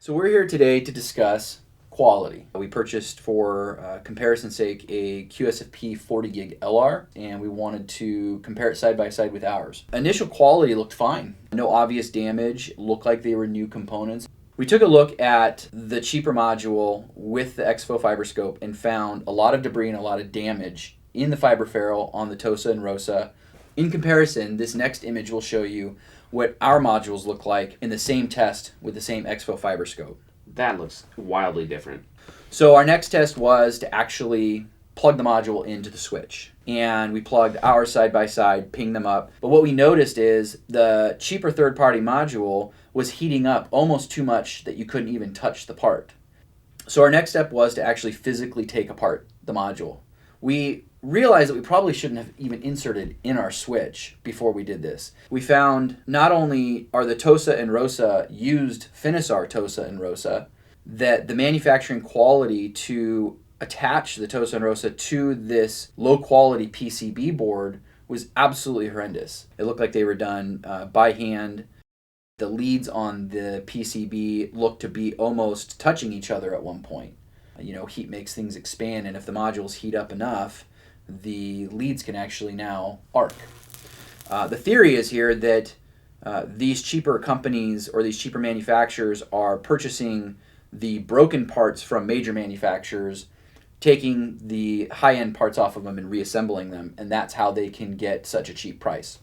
So we're here today to discuss quality. We purchased, for comparison's sake, a Q SFP 40 gig LR, and we wanted to compare it side by side with ours. Initial quality looked fine. No obvious damage, looked like they were new components. We took a look at the cheaper module with the exFO fiber scope and found a lot of debris and a lot of damage in the fiber ferrule on the TOSA and ROSA. In comparison, this next image will show you what our modules look like in the same test with the same exFO fiber scope. That looks wildly different. So our next test was to actually plug the module into the switch. And we plugged ours side by side, pinged them up. But what we noticed is the cheaper third-party module was heating up almost too much that you couldn't even touch the part. So our next step was to actually physically take apart the module. We realized that we probably shouldn't have even inserted in our switch before we did this. We found not only are the TOSA and ROSA used Finisar TOSA and ROSA, that the manufacturing quality to attach the TOSA and ROSA to this low quality PCB board was absolutely horrendous. It looked like they were done by hand. The leads on the PCB looked to be almost touching each other at one point. Heat makes things expand, and if the modules heat up enough, the leads can actually now arc. The theory is here that these cheaper companies or these cheaper manufacturers are purchasing the broken parts from major manufacturers, taking the high-end parts off of them and reassembling them, and that's how they can get such a cheap price.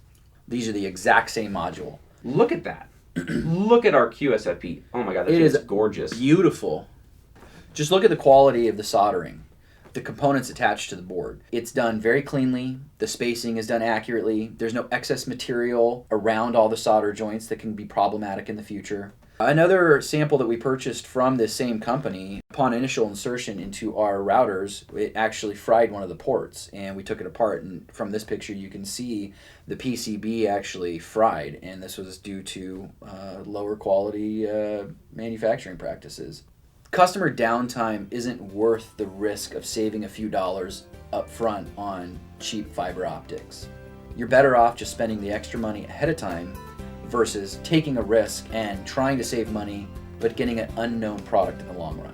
These are the exact same module. Look at that. Look at our Q SFP. Oh my God, that is gorgeous. Beautiful. Just look at the quality of the soldering, the components attached to the board. It's done very cleanly. The spacing is done accurately. There's no excess material around all the solder joints that can be problematic in the future. Another sample that we purchased from this same company, upon initial insertion into our routers, it actually fried one of the ports, and we took it apart, and from this picture you can see the PCB actually fried, and this was due to lower quality manufacturing practices. Customer downtime isn't worth the risk of saving a few dollars up front on cheap fiber optics. You're better off just spending the extra money ahead of time versus taking a risk and trying to save money but getting an unknown product in the long run.